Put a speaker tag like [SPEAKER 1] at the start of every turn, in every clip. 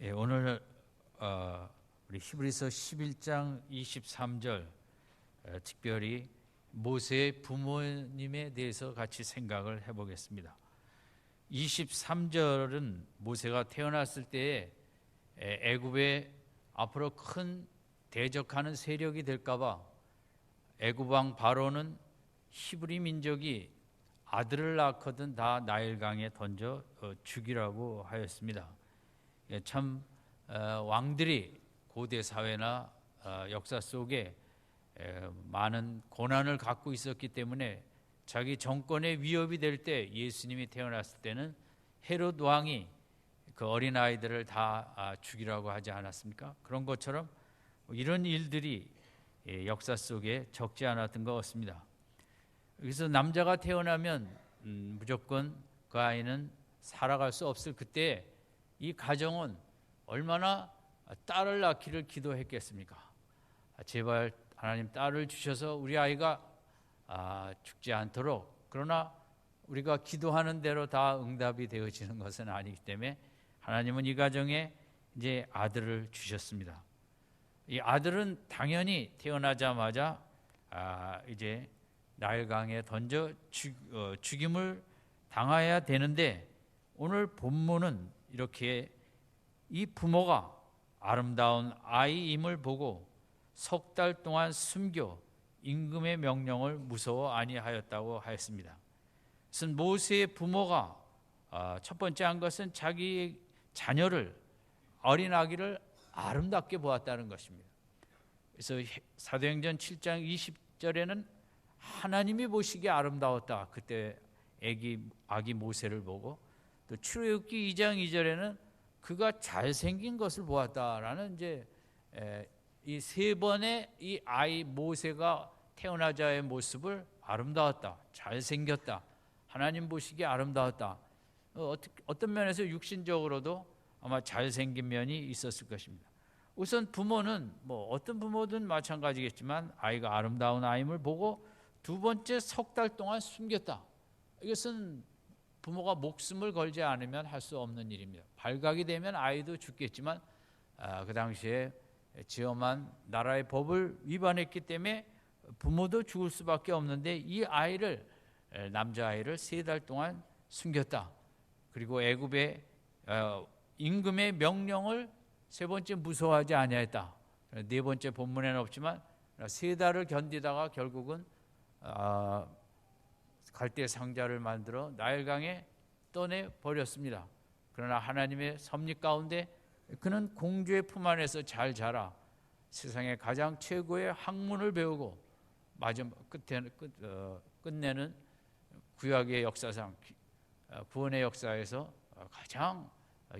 [SPEAKER 1] 오늘 우리 히브리서 11장 23절 특별히 모세의 부모님에 대해서 같이 생각을 해보겠습니다. 23절은 모세가 태어났을 때에 애굽에 앞으로 큰 대적하는 세력이 될까봐 애굽 왕 바로는 히브리 민족이 아들을 낳거든 다 나일강에 던져 죽이라고 하였습니다. 참 왕들이 고대 사회나 역사 속에 많은 고난을 갖고 있었기 때문에 자기 정권의 위협이 될 때 예수님이 태어났을 때는 헤롯 왕이 그 어린 아이들을 다 죽이라고 하지 않았습니까? 그런 것처럼 이런 일들이 역사 속에 적지 않았던 것 같습니다. 그래서 남자가 태어나면 무조건 그 아이는 살아갈 수 없을 그때 이 가정은 얼마나 딸을 낳기를 기도했겠습니까? 제발 하나님 딸을 주셔서 우리 아이가 죽지 않도록. 그러나 우리가 기도하는 대로 다 응답이 되어지는 것은 아니기 때문에 하나님은 이 가정에 이제 아들을 주셨습니다. 이 아들은 당연히 태어나자마자 이제 나일강에 던져 죽임을 당해야 되는데, 오늘 본문은 이렇게 이 부모가 아름다운 아이임을 보고 석 달 동안 숨겨 임금의 명령을 무서워 아니하였다고 하였습니다. 그것은 모세의 부모가 첫 번째 한 것은 자기 자녀를, 어린 아기를 아름답게 보았다는 것입니다. 그래서 사도행전 7장 20절에는 하나님이 보시기에 아름다웠다. 그때 아기 모세를 보고, 또 출애굽기 2장 2절에는 그가 잘생긴 것을 보았다라는 이제 이 세 번의 이 아이 모세가 태어나자의 모습을 아름다웠다, 잘생겼다, 하나님 보시기에 아름다웠다. 어떤 면에서 육신적으로도 아마 잘생긴 면이 있었을 것입니다. 우선 부모는 어떤 부모든 마찬가지겠지만 아이가 아름다운 아임을 보고 두 번째 석 달 동안 숨겼다. 이것은 부모가 목숨을 걸지 않으면 할 수 없는 일입니다. 발각이 되면 아이도 죽겠지만 그 당시에 지엄한 나라의 법을 위반했기 때문에 부모도 죽을 수밖에 없는데, 이 아이를, 남자아이를 3달 동안 숨겼다. 그리고 애굽의 임금의 명령을 세 번째 무서워하지 아니하였다. 네 번째 본문에는 없지만 3달을 견디다가 결국은 갈대 상자를 만들어 나일강에 떠내 버렸습니다. 그러나 하나님의 섭리 가운데 그는 공주의 품 안에서 잘 자라 세상의 가장 최고의 학문을 배우고 마지막 끝내는 구약의 역사상, 구원의 역사에서 가장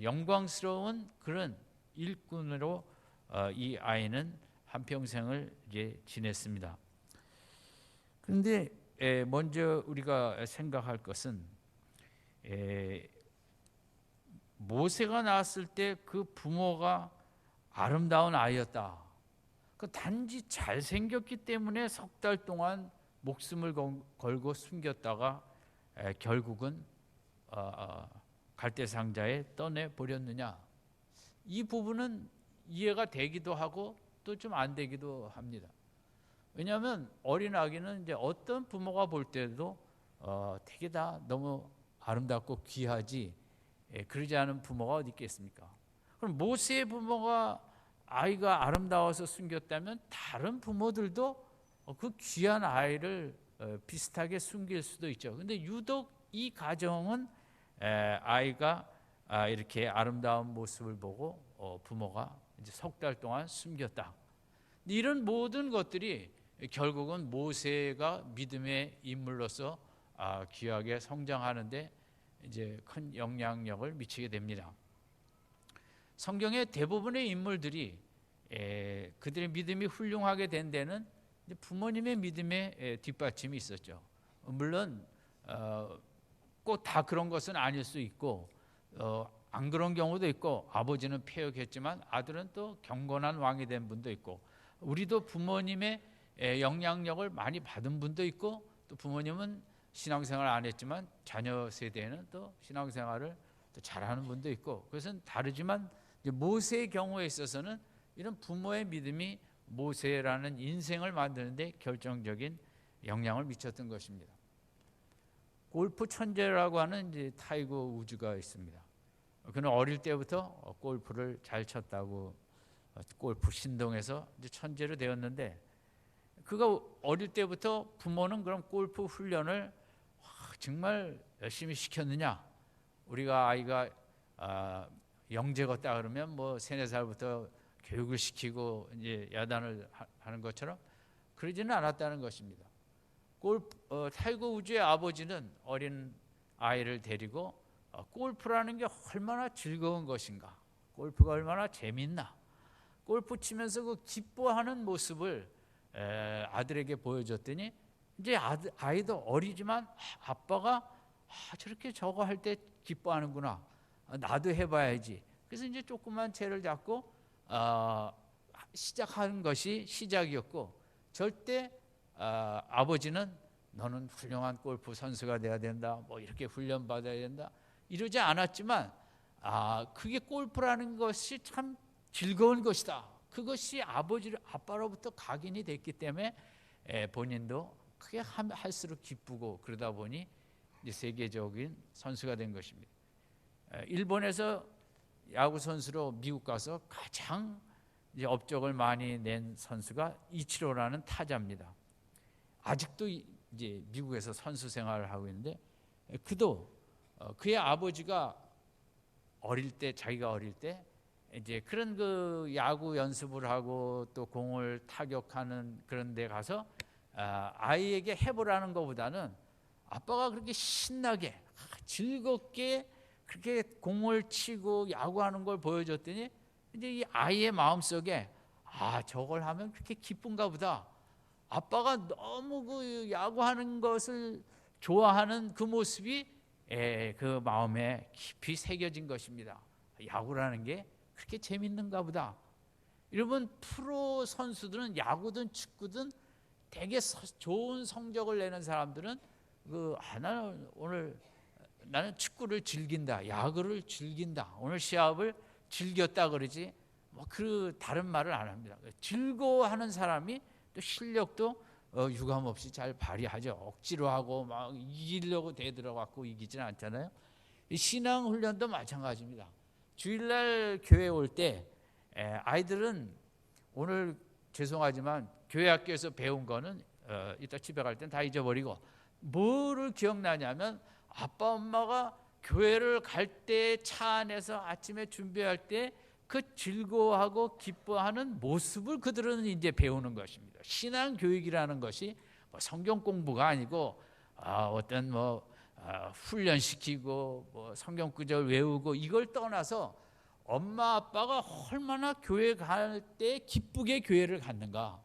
[SPEAKER 1] 영광스러운 그런 일꾼으로 이 아이는 한평생을 이제 지냈습니다. 그런데 먼저 우리가 생각할 것은 모세가 낳았을 때 그 부모가 아름다운 아이였다. 단지 잘생겼기 때문에 석 달 동안 목숨을 걸고 숨겼다가 결국은 갈대상자에 떠내버렸느냐. 이 부분은 이해가 되기도 하고 또 좀 안 되기도 합니다. 왜냐하면 어린 아기는 이제 어떤 부모가 볼 때도 되게 다 너무 아름답고 귀하지, 그러지 않은 부모가 어디 있겠습니까? 그럼 모세의 부모가 아이가 아름다워서 숨겼다면 다른 부모들도 그 귀한 아이를 비슷하게 숨길 수도 있죠. 근데 유독 이 가정은 아이가 이렇게 아름다운 모습을 보고 부모가 이제 석 달 동안 숨겼다. 이런 모든 것들이 결국은 모세가 믿음의 인물로서 귀하게 성장하는데 이제 큰 영향력을 미치게 됩니다. 성경의 대부분의 인물들이 그들의 믿음이 훌륭하게 된 데는 부모님의 믿음의 뒷받침이 있었죠. 물론 꼭 다 그런 것은 아닐 수 있고 안 그런 경우도 있고, 아버지는 패역했지만 아들은 또 경건한 왕이 된 분도 있고, 우리도 부모님의 영향력을 많이 받은 분도 있고, 또 부모님은 신앙생활 안 했지만 자녀 세대에는 또 신앙생활을 또 잘하는 분도 있고, 그것은 다르지만 이제 모세의 경우에 있어서는 이런 부모의 믿음이 모세라는 인생을 만드는데 결정적인 영향을 미쳤던 것입니다. 골프 천재라고 하는 이제 타이거 우즈가 있습니다. 그는 어릴 때부터 골프를 잘 쳤다고 골프 신동에서 이제 천재로 되었는데, 그가 어릴 때부터 부모는 그럼 골프 훈련을 정말 열심히 시켰느냐? 우리가 아이가 영재였다 그러면 뭐 3-4살부터 교육을 시키고 이제 야단을 하는 것처럼 그러지는 않았다는 것입니다. 타이거 우즈의 아버지는 어린 아이를 데리고 골프라는 게 얼마나 즐거운 것인가, 골프가 얼마나 재밌나, 골프 치면서 그 기뻐하는 모습을 아들에게 보여줬더니 이제 아이도 어리지만 아빠가 저렇게 저거 할 때 기뻐하는구나, 나도 해봐야지. 그래서 이제 조그만 채를 잡고 시작하는 것이 시작이었고, 절대 아버지는 너는 훌륭한 골프 선수가 돼야 된다, 뭐 이렇게 훈련 받아야 된다, 이러지 않았지만 그게 골프라는 것이 참 즐거운 것이다, 그것이 아빠로부터 각인이 됐기 때문에 본인도 크게 할수록 기쁘고, 그러다 보니 이제 세계적인 선수가 된 것입니다. 일본에서 야구 선수로 미국 가서 가장 이제 업적을 많이 낸 선수가 이치로라는 타자입니다. 아직도 이제 미국에서 선수 생활을 하고 있는데, 그도 그의 아버지가 자기가 어릴 때 이제 그런 그 야구 연습을 하고 또 공을 타격하는 그런 데 가서 아이에게 해보라는 것보다는 아빠가 그렇게 신나게 즐겁게 그렇게 공을 치고 야구하는 걸 보여줬더니 이제 이 아이의 마음속에 저걸 하면 그렇게 기쁜가 보다, 아빠가 너무 그 야구하는 것을 좋아하는 그 모습이 그 마음에 깊이 새겨진 것입니다. 야구라는 게 그렇게 재밌는가 보다. 여러분, 프로 선수들은 야구든 축구든 되게 좋은 성적을 내는 사람들은 나는 축구를 즐긴다, 야구를 즐긴다, 오늘 시합을 즐겼다 그러지 뭐 그 다른 말을 안 합니다. 즐거워하는 사람이 또 실력도 유감없이 잘 발휘하죠. 억지로 하고 막 이기려고 대들어갖고 이기지는 않잖아요. 신앙 훈련도 마찬가지입니다. 주일날 교회 올 때 아이들은 오늘 죄송하지만 교회 학교에서 배운 거는 이따 집에 갈 땐 다 잊어버리고, 뭐를 기억나냐면 아빠 엄마가 교회를 갈 때 차 안에서 아침에 준비할 때 그 즐거워하고 기뻐하는 모습을 그들은 이제 배우는 것입니다. 신앙 교육이라는 것이 성경 공부가 아니고 어떤 훈련시키고 성경 구절 외우고 이걸 떠나서 엄마 아빠가 얼마나 교회 갈 때 기쁘게 교회를 갔는가,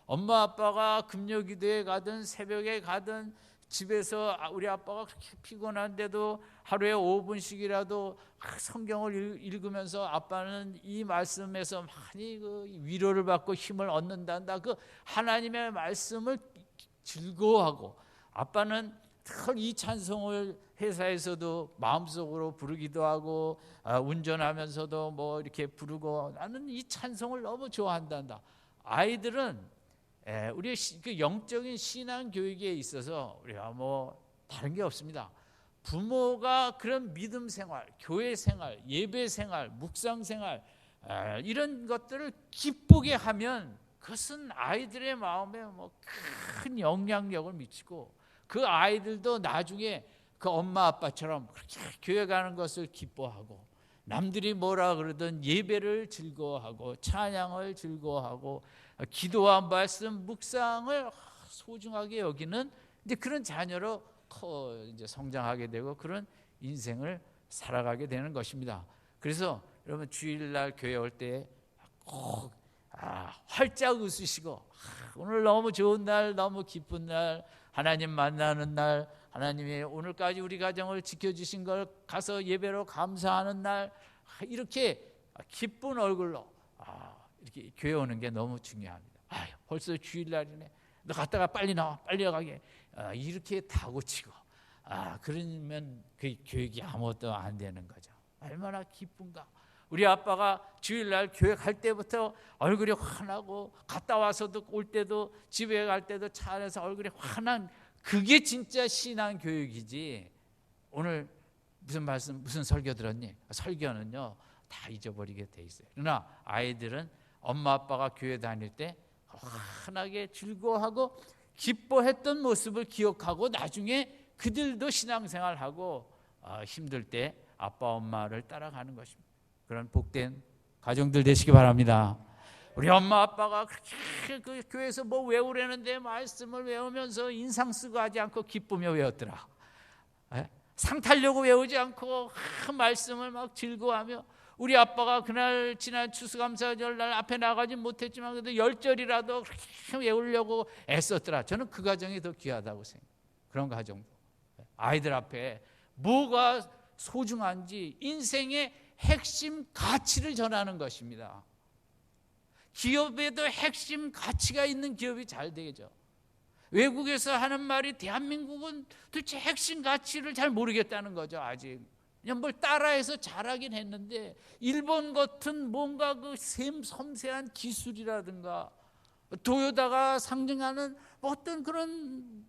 [SPEAKER 1] 엄마 아빠가 금요기도에 가든 새벽에 가든 집에서 우리 아빠가 그렇게 피곤한데도 하루에 5분씩이라도 성경을 읽으면서 아빠는 이 말씀에서 많이 그 위로를 받고 힘을 얻는단다, 그 하나님의 말씀을 즐거워하고, 아빠는 이 찬송을 회사에서도 마음속으로 부르기도 하고 운전하면서도 뭐 이렇게 부르고, 나는 이 찬송을 너무 좋아한단다. 아이들은 우리의 그 영적인 신앙 교육에 있어서 우리가 뭐 다른 게 없습니다. 부모가 그런 믿음 생활, 교회 생활, 예배 생활, 묵상 생활 이런 것들을 기쁘게 하면 그것은 아이들의 마음에 큰 영향력을 미치고, 그 아이들도 나중에 그 엄마 아빠처럼 그렇게 교회 가는 것을 기뻐하고, 남들이 뭐라 그러든 예배를 즐거워하고 찬양을 즐거워하고 기도와 말씀 묵상을 소중하게 여기는 이제 그런 자녀로 이제 성장하게 되고 그런 인생을 살아가게 되는 것입니다. 그래서 여러분, 주일날 교회 올 때 꼭 활짝 웃으시고, 오늘 너무 좋은 날, 너무 기쁜 날, 하나님 만나는 날, 하나님이 오늘까지 우리 가정을 지켜주신 걸 가서 예배로 감사하는 날, 이렇게 기쁜 얼굴로 이렇게 교회 오는 게 너무 중요합니다. 벌써 주일날이네, 너 갔다가 빨리 나와, 빨리 가게, 이렇게 다고치고 그러면 그 교육이 아무것도 안 되는 거죠. 얼마나 기쁜가. 우리 아빠가 주일날 교회 갈 때부터 얼굴이 환하고 갔다 와서도 올 때도 집에 갈 때도 차 안에서 얼굴이 환한, 그게 진짜 신앙 교육이지. 오늘 무슨 말씀, 무슨 설교 들었니? 설교는요 다 잊어버리게 돼 있어요. 그러나 아이들은 엄마 아빠가 교회 다닐 때 환하게 즐거워하고 기뻐했던 모습을 기억하고 나중에 그들도 신앙생활하고 힘들 때 아빠 엄마를 따라가는 것입니다. 그런 복된 가정들 되시기 바랍니다. 우리 엄마 아빠가 그렇게 그 교회에서 뭐 외우려는데 말씀을 외우면서 인상 쓰고 하지 않고 기쁘며 외웠더라. 상 타려고 외우지 않고 말씀을 막 즐거워하며, 우리 아빠가 그날 지난 추수감사절 날 앞에 나가지 못했지만 그래도 10절이라도 그렇게 외우려고 애썼더라. 저는 그 가정이 더 귀하다고 생각해요. 그런 가정도 아이들 앞에 뭐가 소중한지 인생의 핵심 가치를 전하는 것입니다. 기업에도 핵심 가치가 있는 기업이 잘 되죠. 외국에서 하는 말이 대한민국은 도대체 핵심 가치를 잘 모르겠다는 거죠. 아직 그냥 뭘 따라해서 잘하긴 했는데 일본 같은 뭔가 그 섬세한 기술이라든가 도요다가 상징하는 어떤 그런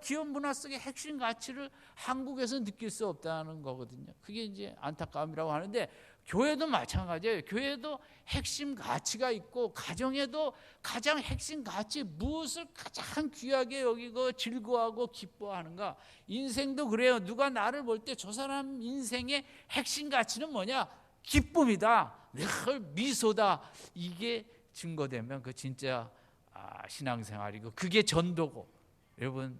[SPEAKER 1] 기업 문화 속의 핵심 가치를 한국에서 느낄 수 없다는 거거든요. 그게 이제 안타까움이라고 하는데, 교회도 마찬가지예요. 교회도 핵심 가치가 있고 가정에도 가장 핵심 가치, 무엇을 가장 귀하게 여기고 즐거워하고 기뻐하는가. 인생도 그래요. 누가 나를 볼 때 저 사람 인생의 핵심 가치는 뭐냐? 기쁨이다, 늘 미소다. 이게 증거되면 그 진짜 신앙생활이고 그게 전도고. 여러분,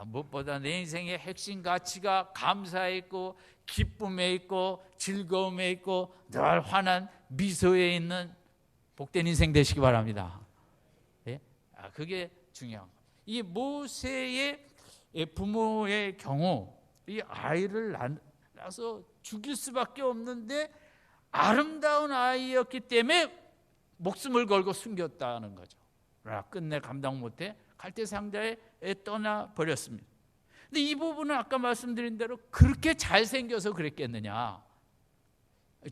[SPEAKER 1] 무엇보다 내 인생의 핵심 가치가 감사에 있고 기쁨에 있고 즐거움에 있고 늘 환한 미소에 있는 복된 인생 되시기 바랍니다. 예? 그게 중요한 거예요. 이 모세의 부모의 경우, 이 아이를 낳아서 죽일 수밖에 없는데 아름다운 아이였기 때문에 목숨을 걸고 숨겼다는 거죠. 그러나 끝내 감당 못해 갈대상자에 떠나버렸습니다. 근데 이 부분은 아까 말씀드린 대로 그렇게 잘생겨서 그랬겠느냐?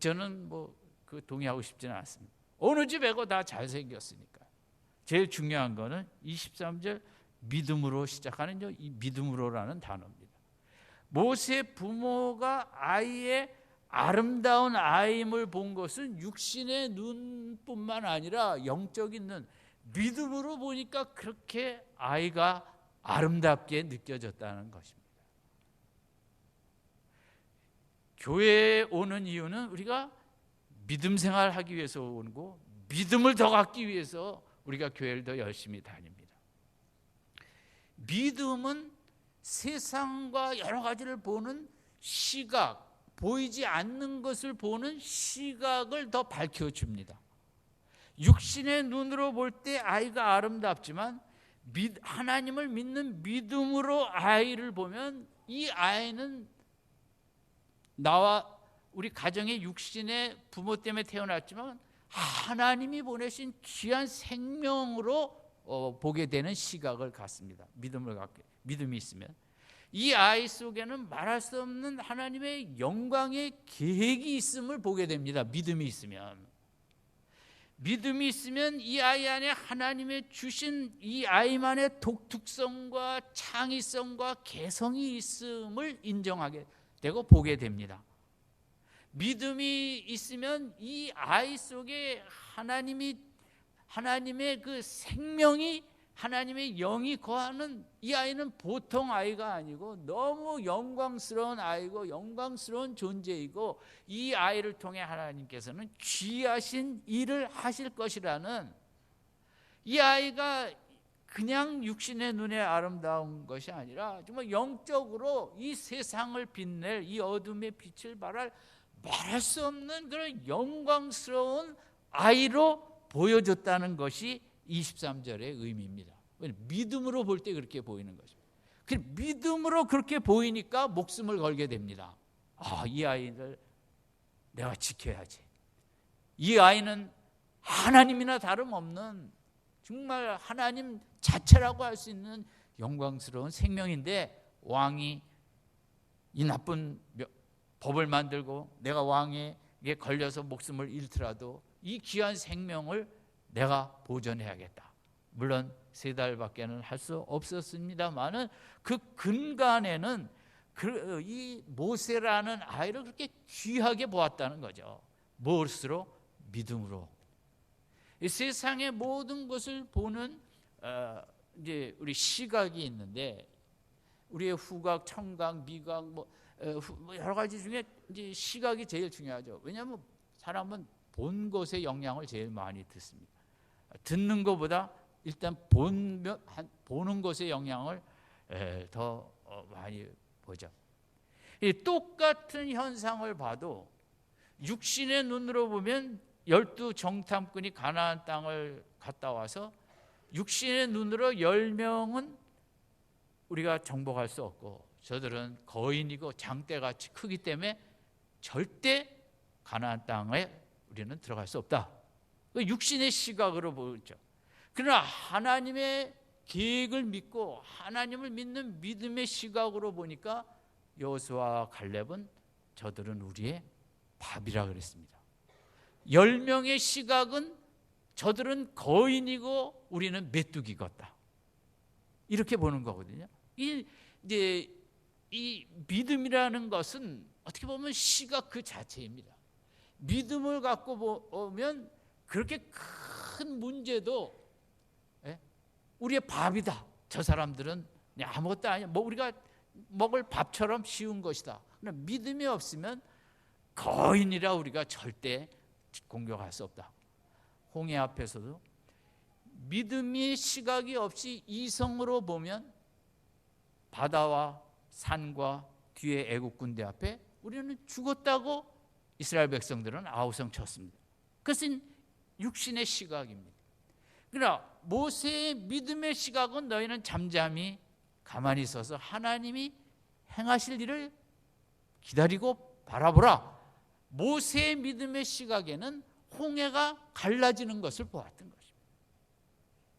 [SPEAKER 1] 저는 그 동의하고 싶지는 않습니다. 어느 집애고 다 잘생겼으니까. 제일 중요한 거는 23절 믿음으로 시작하는 이 믿음으로라는 단어입니다. 모세 부모가 아이의 아름다운 아임을 본 것은 육신의 눈뿐만 아니라 영적인 눈, 믿음으로 보니까 그렇게 아이가 아름답게 느껴졌다는 것입니다. 교회에 오는 이유는 우리가 믿음 생활하기 위해서 오고 믿음을 더 갖기 위해서 우리가 교회를 더 열심히 다닙니다. 믿음은 세상과 여러 가지를 보는 시각, 보이지 않는 것을 보는 시각을 더 밝혀줍니다. 육신의 눈으로 볼 때 아이가 아름답지만 하나님을 믿는 믿음으로 아이를 보면 이 아이는 나와 우리 가정의 육신의 부모 때문에 태어났지만 하나님이 보내신 귀한 생명으로 보게 되는 시각을 갖습니다. 믿음이 있으면 이 아이 속에는 말할 수 없는 하나님의 영광의 계획이 있음을 보게 됩니다. 믿음이 있으면 이 아이 안에 하나님의 주신 이 아이만의 독특성과 창의성과 개성이 있음을 인정하게 되고 보게 됩니다. 믿음이 있으면 이 아이 속에 하나님의 그 생명이, 하나님의 영이 거하는 이 아이는 보통 아이가 아니고 너무 영광스러운 아이고 영광스러운 존재이고, 이 아이를 통해 하나님께서는 귀하신 일을 하실 것이라는, 이 아이가 그냥 육신의 눈에 아름다운 것이 아니라 정말 영적으로 이 세상을 빛낼, 이 어둠의 빛을 말할 수 없는 그런 영광스러운 아이로 보여줬다는 것이 23절의 의미입니다. 믿음으로 볼 때 그렇게 보이는 것입니다. 믿음으로 그렇게 보이니까 목숨을 걸게 됩니다. 이 아이를 내가 지켜야지. 이 아이는 하나님이나 다름없는 정말 하나님 자체라고 할 수 있는 영광스러운 생명인데, 왕이 이 나쁜 법을 만들고 내가 왕의 걸려서 목숨을 잃더라도 이 귀한 생명을 내가 보존해야겠다. 물론 3달밖에는 할 수 없었습니다만은 그 근간에는 이 모세라는 아이를 그렇게 귀하게 보았다는 거죠. 무엇으로? 믿음으로. 이 세상의 모든 것을 보는 이제 우리 시각이 있는데, 우리의 후각, 청각, 미각, 뭐 여러 가지 중에 이제 시각이 제일 중요하죠. 왜냐하면 사람은 본 것에 영향을 제일 많이 듣습니다. 듣는 것보다 일단 보는 것에 영향을 더 많이 보죠. 이 똑같은 현상을 봐도 육신의 눈으로 보면 12 정탐꾼이 가나안 땅을 갔다 와서 육신의 눈으로 10명은 우리가 정복할 수 없고, 저들은 거인이고 장대같이 크기 때문에 절대 가나안 땅에 우리는 들어갈 수 없다. 육신의 시각으로 보죠. 그러나 하나님의 계획을 믿고 하나님을 믿는 믿음의 시각으로 보니까 여호수아와 갈렙은 저들은 우리의 밥이라 그랬습니다. 10명의 시각은 저들은 거인이고 우리는 메뚜기 같다, 이렇게 보는 거거든요. 이 믿음이라는 것은 어떻게 보면 시각 그 자체입니다. 믿음을 갖고 보면 그렇게 큰 문제도 우리의 밥이다. 저 사람들은 아무것도 아니야. 뭐 우리가 먹을 밥처럼 쉬운 것이다. 그러나 믿음이 없으면 거인이라 우리가 절대 공격할 수 없다. 홍해 앞에서도 믿음의 시각이 없이 이성으로 보면 바다와 산과 뒤에 애국 군대 앞에 우리는 죽었다고 이스라엘 백성들은 아우성 쳤습니다. 그것은 육신의 시각입니다. 그러나 모세의 믿음의 시각은 너희는 잠잠히 가만히 있어서 하나님이 행하실 일을 기다리고 바라보라. 모세의 믿음의 시각에는 홍해가 갈라지는 것을 보았던 것입니다.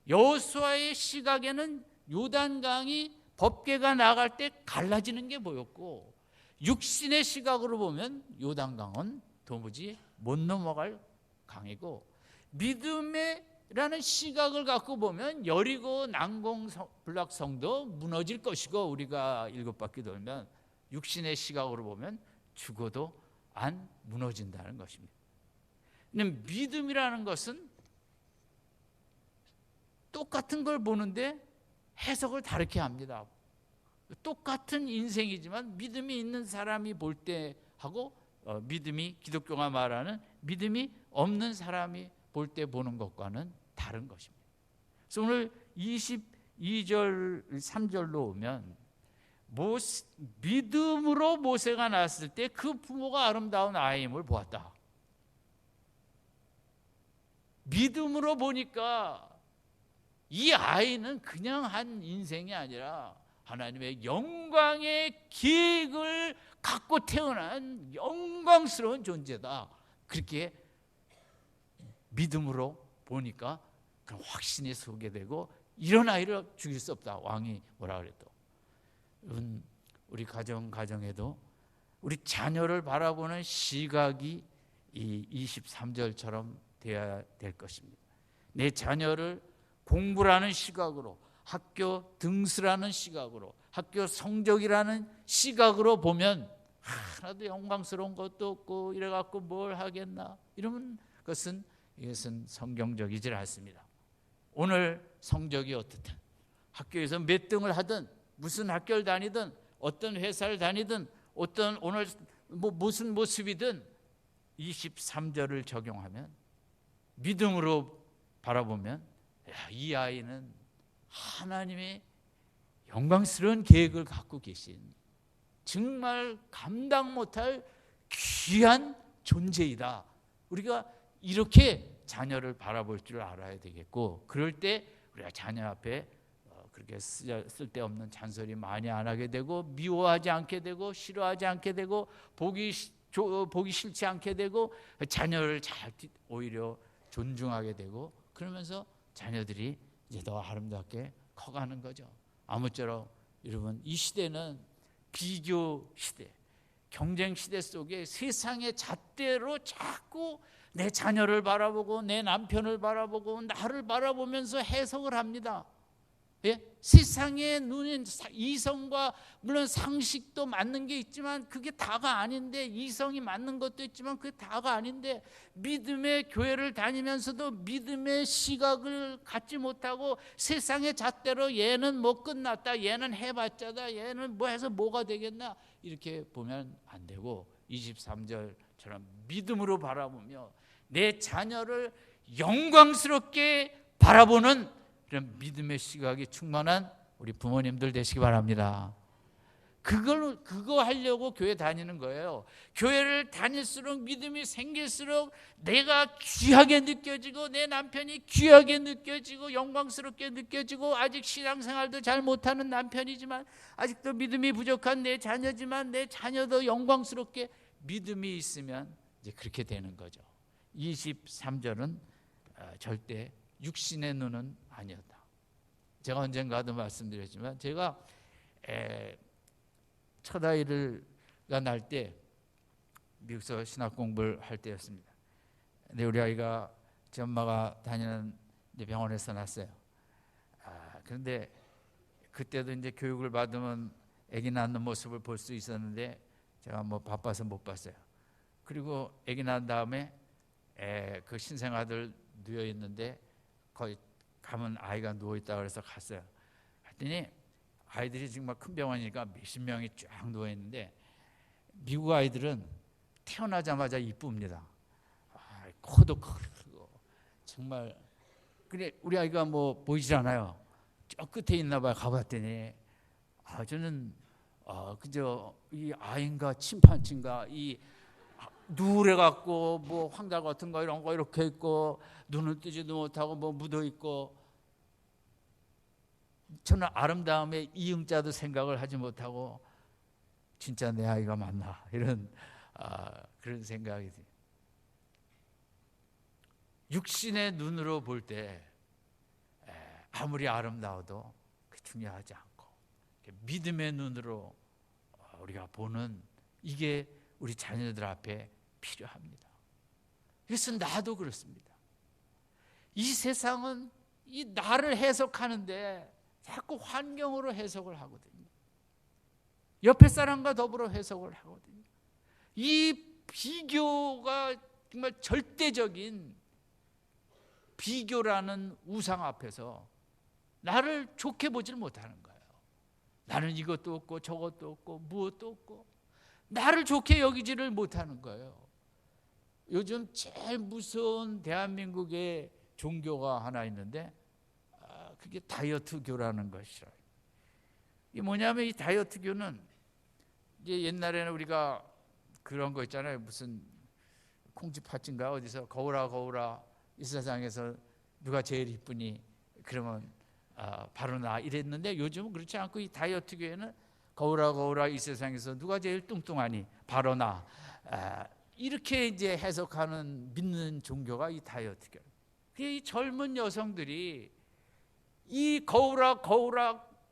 [SPEAKER 1] 여호수아의 시각에는 요단강이 법궤가 나갈 때 갈라지는 게 보였고, 육신의 시각으로 보면 요단강은 도무지 못 넘어갈 강이고, 믿음이라는 시각을 갖고 보면 여리고 난공불락성도 무너질 것이고, 우리가 7바퀴 돌면 육신의 시각으로 보면 죽어도 안 무너진다는 것입니다. 근데 믿음이라는 것은 똑같은 걸 보는데 해석을 다르게 합니다. 똑같은 인생이지만 믿음이 있는 사람이 볼 때 하고 믿음이, 기독교가 말하는 믿음이 없는 사람이 볼 때 보는 것과는 다른 것입니다. 그래서 오늘 22절 3절로 오면 믿음으로 모세가 낳았을 때 그 부모가 아름다운 아이임을 보았다. 믿음으로 보니까 이 아이는 그냥 한 인생이 아니라 하나님의 영광의 계획을 갖고 태어난 영광스러운 존재다. 그렇게 믿음으로 보니까 그런 확신이 서게 되고, 이런 아이를 죽일 수 없다. 왕이 뭐라 그래도. 우리 가정에도 우리 자녀를 바라보는 시각이 이 23절처럼 되어야 될 것입니다. 내 자녀를 공부라는 시각으로, 학교 등수라는 시각으로, 학교 성적이라는 시각으로 보면 하나도 영광스러운 것도 없고 이래갖고 뭘 하겠나, 이러면 이것은 성경적이지 않습니다. 오늘 성적이 어떻든, 학교에서 몇 등을 하든, 무슨 학교를 다니든, 어떤 회사를 다니든, 어떤 오늘 무슨 모습이든 23절을 적용하면, 믿음으로 바라보면 이 아이는 하나님의 영광스러운 계획을 갖고 계신 정말 감당 못할 귀한 존재이다. 우리가 이렇게 자녀를 바라볼 줄 알아야 되겠고, 그럴 때 우리가 자녀 앞에 그렇게 쓸데없는 잔소리 많이 안 하게 되고, 미워하지 않게 되고, 싫어하지 않게 되고, 보기 싫지 않게 되고, 자녀를 오히려 존중하게 되고, 그러면서 자녀들이 이제 더 아름답게 커가는 거죠. 아무쪼록 여러분, 이 시대는 비교 시대, 경쟁 시대 속에 세상의 잣대로 자꾸 내 자녀를 바라보고 내 남편을 바라보고 나를 바라보면서 해석을 합니다. 예? 세상의 눈은 이성과 물론 상식도 맞는 게 있지만 그게 다가 아닌데, 이성이 맞는 것도 있지만 그게 다가 아닌데, 믿음의 교회를 다니면서도 믿음의 시각을 갖지 못하고 세상의 잣대로 얘는 뭐 끝났다, 얘는 해봤자다, 얘는 뭐 해서 뭐가 되겠나, 이렇게 보면 안 되고 23절처럼 믿음으로 바라보며 내 자녀를 영광스럽게 바라보는 이런 믿음의 시각이 충만한 우리 부모님들 되시기 바랍니다. 그거 하려고 교회 다니는 거예요. 교회를 다닐수록 믿음이 생길수록 내가 귀하게 느껴지고 내 남편이 귀하게 느껴지고 영광스럽게 느껴지고, 아직 신앙생활도 잘 못하는 남편이지만 아직도 믿음이 부족한 내 자녀지만 내 자녀도 영광스럽게 믿음이 있으면 이제 그렇게 되는 거죠. 23절은 절대 육신의 눈은 아니었다. 제가 언젠가도 말씀드렸지만 제가 첫 아이가 날 때 미국에서 신학 공부를 할 때였습니다. 근데 우리 아이가 제 엄마가 다니는 병원에서 났어요. 그런데 그때도 이제 교육을 받으면 아기 낳는 모습을 볼 수 있었는데 제가 뭐 바빠서 못 봤어요. 그리고 아기 낳은 다음에 그 신생아들 누워 있는데 거의 가면 아이가 누워 있다 그래서 갔어요. 갔더니 아이들이 정말 큰 병원이니까 몇십 명이 쫙 누워 있는데, 미국 아이들은 태어나자마자 이쁩니다. 코도 크고 정말. 근데 우리 아이가 뭐 보이질 않아요. 저 끝에 있나 봐요. 가봤더니 저는 그저 이 아인가 침판치인가 이 누래 갖고 뭐 황달 같은 거 이런 거 이렇게 있고 눈을 뜨지도 못하고 뭐 묻어 있고, 저는 아름다움에 이응자도 생각을 하지 못하고 진짜 내 아이가 맞나 이런 그런 생각이 들어요. 육신의 눈으로 볼 때 아무리 아름다워도 중요하지 않고 믿음의 눈으로 우리가 보는, 이게 우리 자녀들 앞에 필요합니다. 그래서 나도 그렇습니다. 이 세상은 이 나를 해석하는데 자꾸 환경으로 해석을 하거든요. 옆에 사람과 더불어 해석을 하거든요. 이 비교가 정말 절대적인 비교라는 우상 앞에서 나를 좋게 보질 못하는 거예요. 나는 이것도 없고 저것도 없고 무엇도 없고 나를 좋게 여기지를 못하는 거예요. 요즘 제일 무서운 대한민국의 종교가 하나 있는데 그게 다이어트교라는 것이라. 이게 뭐냐면 이 다이어트교는 이제 옛날에는 우리가 그런 거 있잖아요. 무슨 콩쥐팥인가 어디서 거울아 이 세상에서 누가 제일 이쁘니 그러면 바로 나 이랬는데, 요즘은 그렇지 않고 이 다이어트교회는 거울아 이 세상에서 누가 제일 뚱뚱하니 바로 나, 이렇게 이제 해석하는 믿는 종교가 이 다이어트교. 이 젊은 여성들이 이 거울아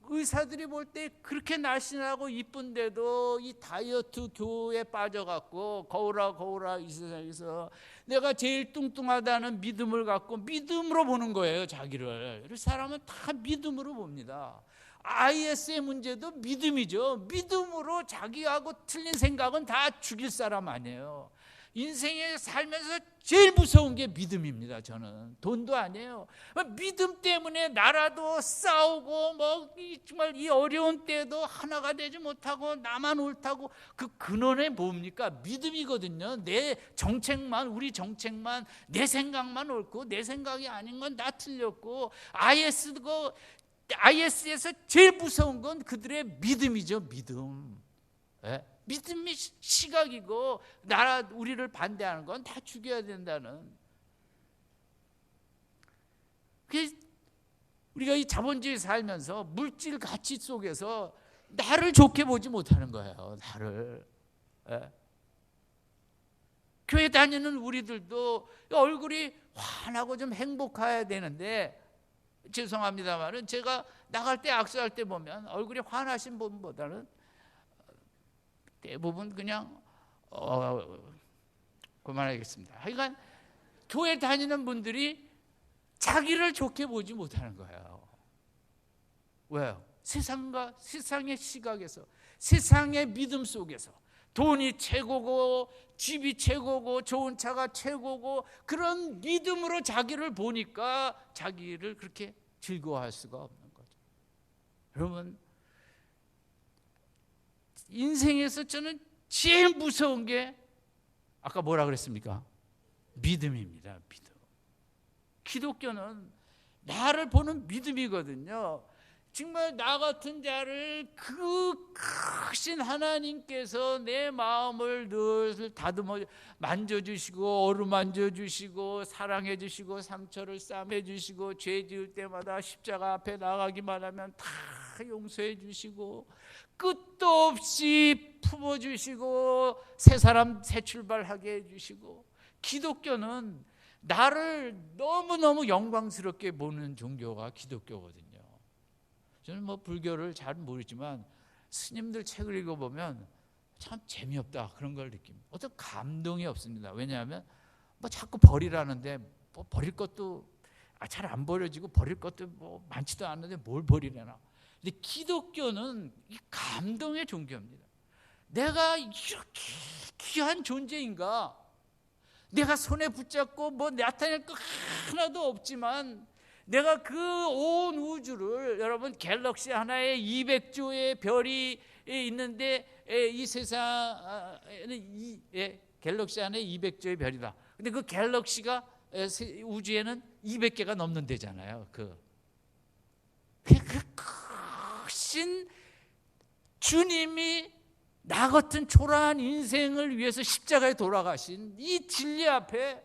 [SPEAKER 1] 의사들이 볼 때 그렇게 날씬하고 이쁜데도 이 다이어트 교에 빠져갖고 거울아 이 세상에서 내가 제일 뚱뚱하다는 믿음을 갖고 믿음으로 보는 거예요, 자기를. 사람은 다 믿음으로 봅니다. IS의 문제도 믿음이죠. 믿음으로 자기하고 틀린 생각은 다 죽일 사람 아니에요. 인생에 살면서 제일 무서운 게 믿음입니다. 저는 돈도 아니에요. 믿음 때문에 나라도 싸우고 뭐 정말 이 어려운 때도 하나가 되지 못하고 나만 옳다고, 그 근원에 뭡니까? 믿음이거든요. 내 정책만, 우리 정책만, 내 생각만 옳고 내 생각이 아닌 건 다 틀렸고, IS에서 제일 무서운 건 그들의 믿음이죠. 믿음. 네? 믿음이 시각이고 우리를 반대하는 건 다 죽여야 된다는. 우리가 이 자본주의 살면서 물질 가치 속에서 나를 좋게 보지 못하는 거예요. 나를. 교회 다니는 우리들도 얼굴이 환하고 좀 행복해야 되는데, 죄송합니다만은 제가 나갈 때 악수할 때 보면 얼굴이 환하신 분보다는 대부분 그냥 그만하겠습니다. 하여간 교회 다니는 분들이 자기를 좋게 보지 못하는 거예요. 왜요? 세상의 시각에서, 세상의 믿음 속에서 돈이 최고고 집이 최고고 좋은 차가 최고고 그런 믿음으로 자기를 보니까 자기를 그렇게 즐거워할 수가 없는 거죠. 여러분, 인생에서 저는 제일 무서운 게 아까 뭐라 그랬습니까? 믿음입니다. 믿음. 기독교는 나를 보는 믿음이거든요. 정말 나 같은 자를 그 크신 하나님께서 내 마음을 늘 다듬어 만져주시고 어루만져 주시고 사랑해 주시고 상처를 싸매 주시고 죄 지을 때마다 십자가 앞에 나가기만 하면 다 용서해 주시고 끝도 없이 품어주시고 새 사람 새 출발하게 해주시고, 기독교는 나를 너무너무 영광스럽게 보는 종교가 기독교거든요. 저는 뭐 불교를 잘 모르지만 스님들 책을 읽어보면 참 재미없다 그런 걸 느낍니다. 어떤 감동이 없습니다. 왜냐하면 뭐 자꾸 버리라는데 뭐 버릴 것도 잘 안 버려지고 버릴 것도 뭐 많지도 않은데 뭘 버리려나. 근데 기독교는 이 감동의 종교입니다. 내가 이렇게 귀한 존재인가? 내가 손에 붙잡고 뭐 나타낼 거 하나도 없지만 내가 그 온 우주를, 여러분 갤럭시 하나에 200조의 별이 있는데 이 세상에는 갤럭시 하나에 200조의 별이다. 근데 그 갤럭시가 우주에는 200개가 넘는 데잖아요. 그 크신 주님이 나 같은 초라한 인생을 위해서 십자가에 돌아가신 이 진리 앞에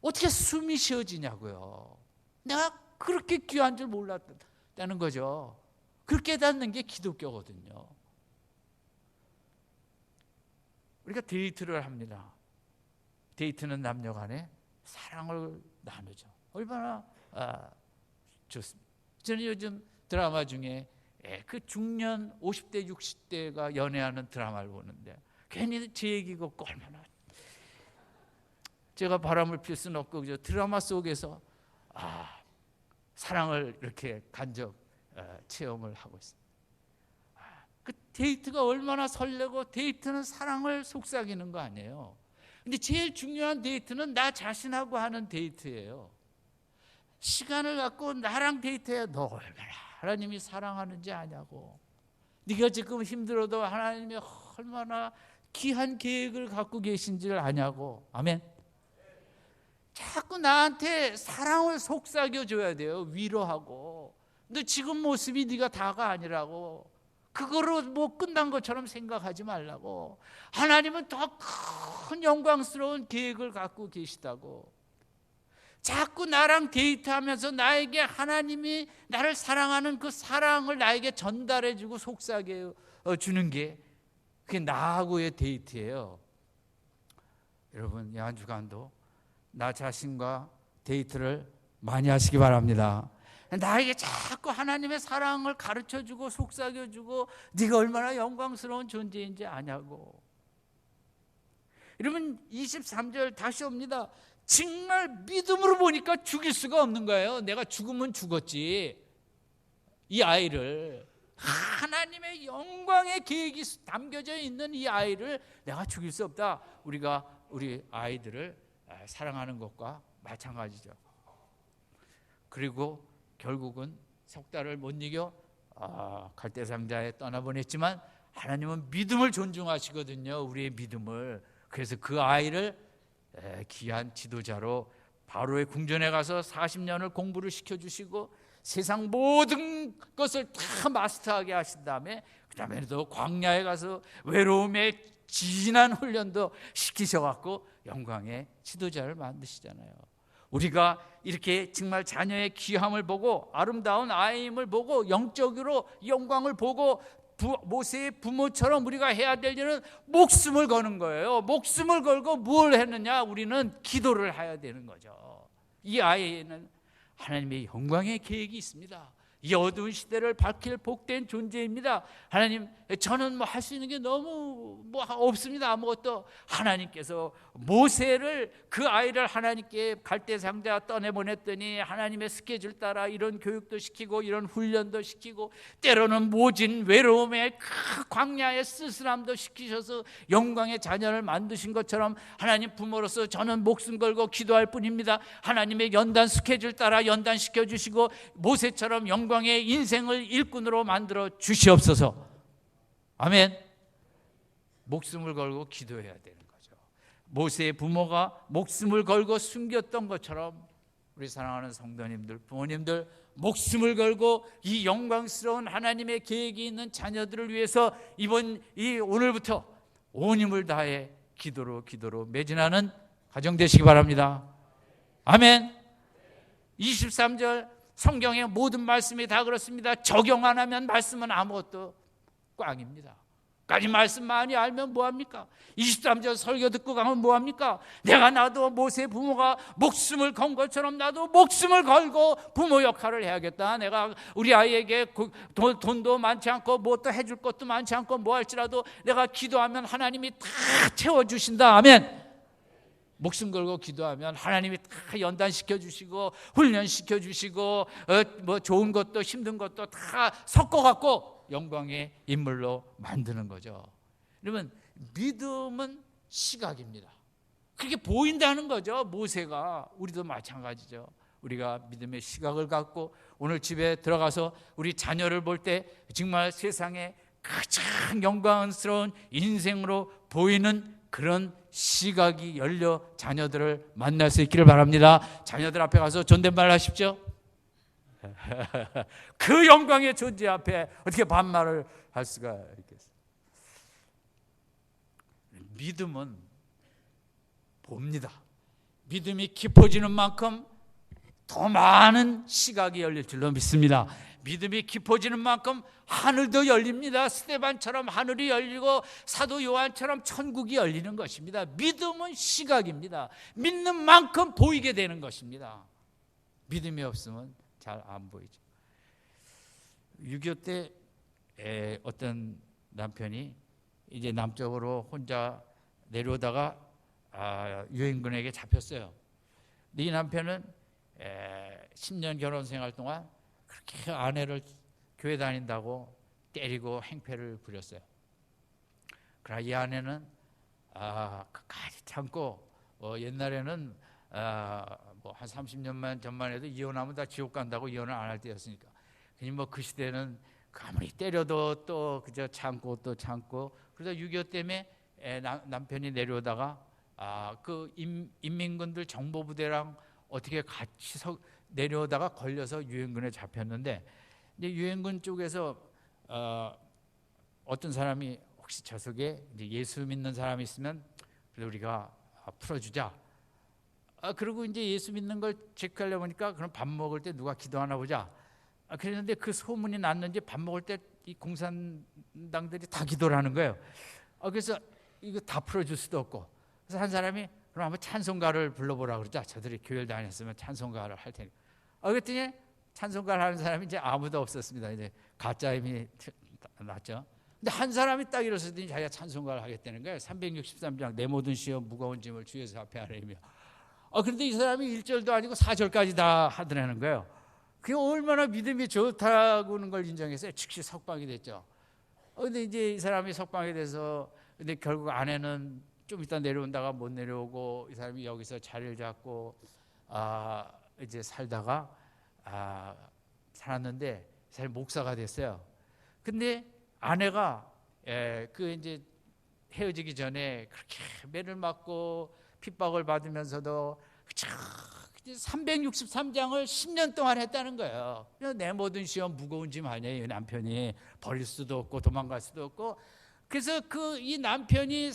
[SPEAKER 1] 어떻게 숨이 쉬어지냐고요. 내가 그렇게 귀한 줄 몰랐다는 거죠. 그렇게 깨닫는 게 기독교거든요. 우리가 데이트를 합니다. 데이트는 남녀 간에 사랑을 나누죠. 얼마나 좋습니다. 저는 요즘 드라마 중에 그 중년 50대 60대가 연애하는 드라마를 보는데 괜히 제 얘기 같고 얼마나 제가 바람을 필 수는 없고 그저 드라마 속에서 사랑을 이렇게 간접 체험을 하고 있습니다. 그 데이트가 얼마나 설레고, 데이트는 사랑을 속삭이는 거 아니에요. 근데 제일 중요한 데이트는 나 자신하고 하는 데이트예요. 시간을 갖고 나랑 데이트해야 너 얼마나 하나님이 사랑하는지 아냐고. 네가 지금 힘들어도 하나님이 얼마나 귀한 계획을 갖고 계신지를 아냐고. 아멘. 자꾸 나한테 사랑을 속삭여줘야 돼요. 위로하고. 근데 지금 모습이 네가 다가 아니라고. 그거로 뭐 끝난 것처럼 생각하지 말라고. 하나님은 더 큰 영광스러운 계획을 갖고 계시다고. 자꾸 나랑 데이트하면서 나에게 하나님이 나를 사랑하는 그 사랑을 나에게 전달해주고 속삭여 주는 게 그게 나하고의 데이트예요. 여러분, 이 한 주간도 나 자신과 데이트를 많이 하시기 바랍니다. 나에게 자꾸 하나님의 사랑을 가르쳐주고 속삭여주고 네가 얼마나 영광스러운 존재인지 아냐고. 여러분, 23절 다시 옵니다. 정말 믿음으로 보니까 죽일 수가 없는 거예요. 내가 죽으면 죽었지. 이 아이를, 하나님의 영광의 계획이 담겨져 있는 이 아이를 내가 죽일 수 없다. 우리가 우리 아이들을 사랑하는 것과 마찬가지죠. 그리고 결국은 석 달을 못 이겨 갈대상자에 떠나보냈지만 하나님은 믿음을 존중하시거든요. 우리의 믿음을. 그래서 그 아이를 귀한 지도자로 바로의 궁전에 가서 40년을 공부를 시켜주시고 세상 모든 것을 다 마스터하게 하신 다음에 그 다음에도 광야에 가서 외로움에 진한 훈련도 시키셔갖고 영광의 지도자를 만드시잖아요. 우리가 이렇게 정말 자녀의 귀함을 보고 아름다운 아이임을 보고 영적으로 영광을 보고 모세의 부모처럼 우리가 해야 될 일은 목숨을 거는 거예요. 목숨을 걸고 뭘 했느냐? 우리는 기도를 해야 되는 거죠. 이 아이에는 하나님의 영광의 계획이 있습니다. 이 어두운 시대를 밝힐 복된 존재입니다. 하나님, 저는 뭐 할 수 있는 게 너무 없습니다. 아무것도. 하나님께서 모세를, 그 아이를 하나님께 갈대상자 떠내보냈더니 하나님의 스케줄 따라 이런 교육도 시키고 이런 훈련도 시키고 때로는 모진 외로움에 그 광야의 쓸쓸함도 시키셔서 영광의 자녀를 만드신 것처럼 하나님 부모로서 저는 목숨 걸고 기도할 뿐입니다. 하나님의 연단 스케줄 따라 연단시켜 주시고 모세처럼 영광의 인생을 일꾼으로 만들어 주시옵소서. 아멘. 목숨을 걸고 기도해야 되는 거죠. 모세의 부모가 목숨을 걸고 숨겼던 것처럼 우리 사랑하는 성도님들, 부모님들 목숨을 걸고 이 영광스러운 하나님의 계획이 있는 자녀들을 위해서 오늘부터 온 힘을 다해 기도로 매진하는 가정 되시기 바랍니다. 아멘. 23절 성경의 모든 말씀이 다 그렇습니다. 적용 안 하면 말씀은 아무것도 꽝입니다. 까지 말씀 많이 알면 뭐합니까? 23절 설교 듣고 가면 뭐합니까? 나도 모세 부모가 목숨을 건 것처럼 나도 목숨을 걸고 부모 역할을 해야겠다. 내가 우리 아이에게 돈도 많지 않고 뭐 또 해줄 것도 많지 않고 뭐 할지라도 내가 기도하면 하나님이 다 채워주신다. 아멘. 목숨 걸고 기도하면 하나님이 다 연단시켜 주시고 훈련시켜 주시고 뭐 좋은 것도 힘든 것도 다 섞어갖고 영광의 인물로 만드는 거죠. 여러분, 믿음은 시각입니다. 그렇게 보인다는 거죠. 모세가. 우리도 마찬가지죠. 우리가 믿음의 시각을 갖고 오늘 집에 들어가서 우리 자녀를 볼 때 정말 세상에 가장 영광스러운 인생으로 보이는 그런 시각이 열려 자녀들을 만날 수 있기를 바랍니다. 자녀들 앞에 가서 존댓말 하십시오. 그 영광의 존재 앞에 어떻게 반말을 할 수가 있겠어요? 믿음은 봅니다. 믿음이 깊어지는 만큼 더 많은 시각이 열릴 줄로 믿습니다. 믿음이 깊어지는 만큼 하늘도 열립니다. 스데반처럼 하늘이 열리고 사도 요한처럼 천국이 열리는 것입니다. 믿음은 시각입니다. 믿는 만큼 보이게 되는 것입니다. 믿음이 없으면 잘 안 보이죠. 6.25 때 어떤 남편이 이제 남쪽으로 혼자 내려오다가 유엔군에게 잡혔어요. 이 남편은 10년 결혼 생활 동안 그렇게 아내를 교회 다닌다고 때리고 행패를 부렸어요. 그러나 이 아내는 끝까지 참고 옛날에는 뭐 한 30년만 전만 해도 이혼하면 다 지옥 간다고 이혼을 안 할 때였으니까. 그니 뭐 그 시대는 아무리 때려도 또 그저 참고 또 참고. 그래서 6.25 때문에 남편이 내려오다가 그 인민군들 정보부대랑 어떻게 같이 내려오다가 걸려서 유엔군에 잡혔는데, 이제 유엔군 쪽에서 어떤 사람이 혹시 저 속에 이제 예수 믿는 사람이 있으면 그래도 우리가 풀어주자. 그리고 이제 예수 믿는 걸 체크하려고 하니까 그럼 밥 먹을 때 누가 기도하나 보자. 그랬는데 그 소문이 났는지 밥 먹을 때 이 공산당들이 다 기도를 하는 거예요. 그래서 이거 다 풀어줄 수도 없고, 그래서 한 사람이 그럼 한번 찬송가를 불러보라 그러자. 저들이 교회를 다녔으면 찬송가를 할 테니까. 그랬더니 찬송가를 하는 사람이 이제 아무도 없었습니다. 이제 가짜 힘이 났죠. 근데 한 사람이 딱 일어서더니 자기가 찬송가를 하겠다는 거예요. 363장 내 모든 시험 무거운 짐을 주 예수 앞에 하리며. 그런데 이 사람이 1절도 아니고 4절까지 다 하더라는 거예요. 그게 얼마나 믿음이 좋다고는 걸 인정해서 즉시 석방이 됐죠. 근데 이제 이 사람이 석방이 돼서, 근데 결국 아내는 좀 이따 내려온다가 못 내려오고, 이 사람이 여기서 자리를 잡고 이제 살다가 살았는데 이 사람이 목사가 됐어요. 근데 아내가 그 이제 헤어지기 전에 그렇게 매를 맞고 핍박을 받으면서도 363장을 10년 동안 했다는 거예요. 내 모든 시험 무거운 짐 아니에요. 남편이 버릴 수도 없고 도망갈 수도 없고. 그래서 이 남편이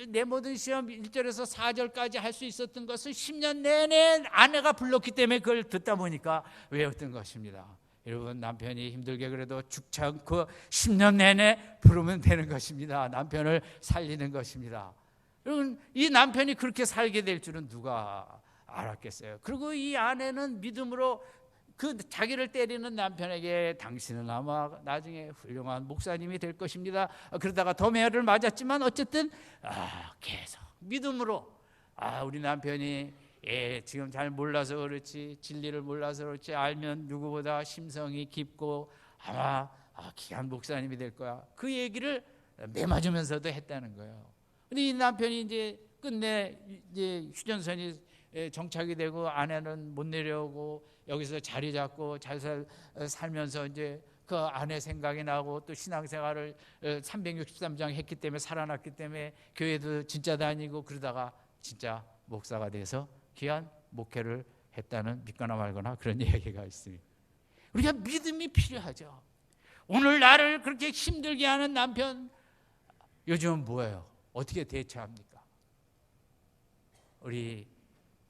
[SPEAKER 1] 내 모든 시험 1절에서 4절까지 할 수 있었던 것을 10년 내내 아내가 불렀기 때문에 그걸 듣다 보니까 외웠던 것입니다. 여러분, 남편이 힘들게 그래도 죽지 않고 10년 내내 부르면 되는 것입니다. 남편을 살리는 것입니다. 여러분, 이 남편이 그렇게 살게 될 줄은 누가 알았겠어요. 그리고 이 아내는 믿음으로 그 자기를 때리는 남편에게 당신은 아마 나중에 훌륭한 목사님이 될 것입니다. 그러다가 도매를 맞았지만 어쨌든 계속 믿음으로 우리 남편이 지금 잘 몰라서 그렇지, 진리를 몰라서 그렇지, 알면 누구보다 심성이 깊고 아마 귀한 목사님이 될 거야. 그 얘기를 매맞으면서도 했다는 거예요. 근데 이 남편이 이제 끝내 이제 휴전선이 정착이 되고 아내는 못 내려오고 여기서 자리 잡고 잘 살면서 이제 그 아내 생각이 나고 또 신앙생활을 363장 했기 때문에 살아났기 때문에 교회도 진짜 다니고 그러다가 진짜 목사가 돼서 귀한 목회를 했다는 믿거나 말거나 그런 얘기가 있습니다. 우리가 믿음이 필요하죠. 오늘 나를 그렇게 힘들게 하는 남편 요즘은 뭐예요? 어떻게 대처합니까? 우리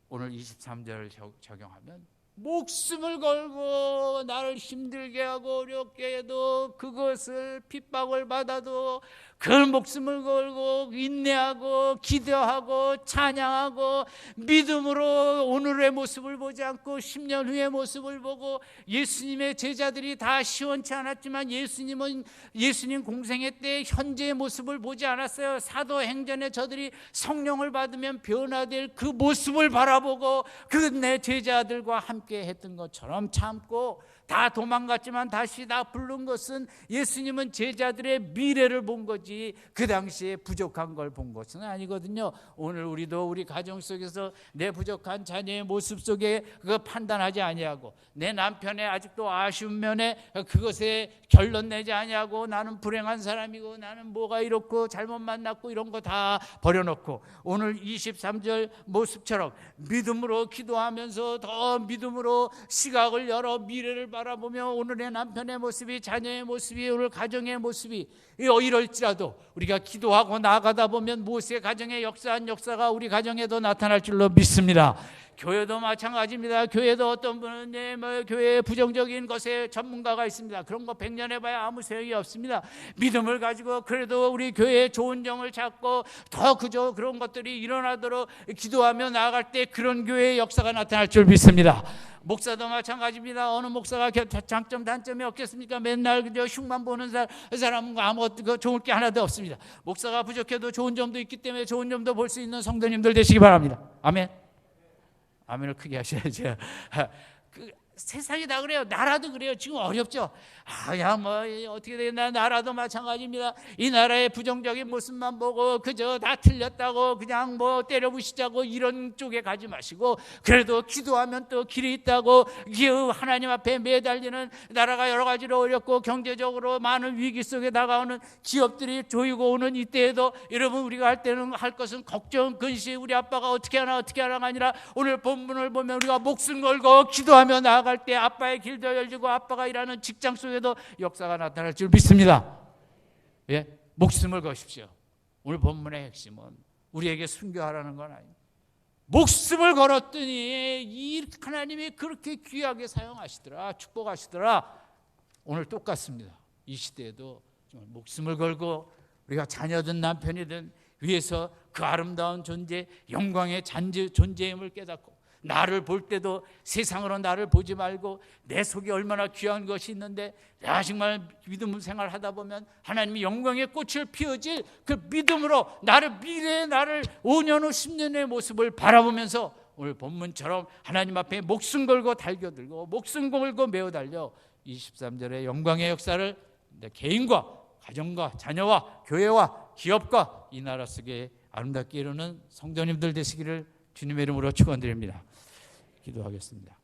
[SPEAKER 1] 오늘 23절 적용하면 목숨을 걸고 나를 힘들게 하고 어렵게 해도 그것을 핍박을 받아도 그 목숨을 걸고 인내하고 기도하고 찬양하고 믿음으로 오늘의 모습을 보지 않고 10년 후의 모습을 보고 예수님의 제자들이 다 시원치 않았지만 예수님 공생애 때 현재의 모습을 보지 않았어요. 사도행전에 저들이 성령을 받으면 변화될 그 모습을 바라보고 그 내 제자들과 함께 했던 것처럼 참고 다 도망갔지만 다시 다 부른 것은 예수님은 제자들의 미래를 본 거지 그 당시에 부족한 걸 본 것은 아니거든요. 오늘 우리도 우리 가정 속에서 내 부족한 자녀의 모습 속에 그거 판단하지 아니하고 내 남편의 아직도 아쉬운 면에 그것에 결론 내지 아니하고 나는 불행한 사람이고 나는 뭐가 이렇고 잘못 만났고 이런 거 다 버려놓고 오늘 23절 모습처럼 믿음으로 기도하면서 더 믿음으로 시각을 열어 미래를 바라보며 오늘의 남편의 모습이 자녀의 모습이 오늘 가정의 모습이 이럴지라도 우리가 기도하고 나아가다 보면 모세의 가정에 역사한 역사가 우리 가정에도 나타날 줄로 믿습니다. 교회도 마찬가지입니다. 교회도 어떤 분은 교회에 부정적인 것에 전문가가 있습니다. 그런 거 100년 해봐야 아무 소용이 없습니다. 믿음을 가지고 그래도 우리 교회에 좋은 점을 찾고 더 그저 그런 것들이 일어나도록 기도하며 나아갈 때 그런 교회의 역사가 나타날 줄 믿습니다. 목사도 마찬가지입니다. 어느 목사가 장점 단점이 없겠습니까? 맨날 그저 흉만 보는 사람은 아무것도 좋을 게 하나도 없습니다. 목사가 부족해도 좋은 점도 있기 때문에 좋은 점도 볼 수 있는 성도님들 되시기 바랍니다. 아멘. 아멘을 크게 하셔야죠. 세상이 다 그래요. 나라도 그래요. 지금 어렵죠. 어떻게 되나 나라도 마찬가지입니다. 이 나라의 부정적인 모습만 보고 그저 다 틀렸다고 그냥 때려부시자고 이런 쪽에 가지 마시고 그래도 기도하면 또 길이 있다고 하나님 앞에 매달리는 나라가 여러 가지로 어렵고 경제적으로 많은 위기 속에 다가오는 기업들이 조이고 오는 이때에도 여러분 우리가 할 것은 걱정, 근심 우리 아빠가 어떻게 하나가 아니라 오늘 본문을 보면 우리가 목숨 걸고 기도하며 나아갈 때 아빠의 길도 열리고 아빠가 일하는 직장 속에도 역사가 나타날 줄 믿습니다. 예? 목숨을 거십시오. 오늘 본문의 핵심은 우리에게 순교하라는 건 아닙니다. 목숨을 걸었더니 이 하나님이 그렇게 귀하게 사용하시더라, 축복하시더라. 오늘 똑같습니다. 이 시대에도 정말 목숨을 걸고 우리가 자녀든 남편이든 위해서 그 아름다운 존재, 영광의 존재임을 깨닫고 나를 볼 때도 세상으로 나를 보지 말고 내 속에 얼마나 귀한 것이 있는데 내가 정말 믿음 생활하다 보면 하나님이 영광의 꽃을 피워질 그 믿음으로 미래의 나를 5년 후 10년의 모습을 바라보면서 오늘 본문처럼 하나님 앞에 목숨 걸고 달겨들고 목숨 걸고 메어 달려 23절의 영광의 역사를 내 개인과 가정과 자녀와 교회와 기업과 이 나라 속에 아름답게 이루는 성도님들 되시기를 주님의 이름으로 축원드립니다. 기도하겠습니다.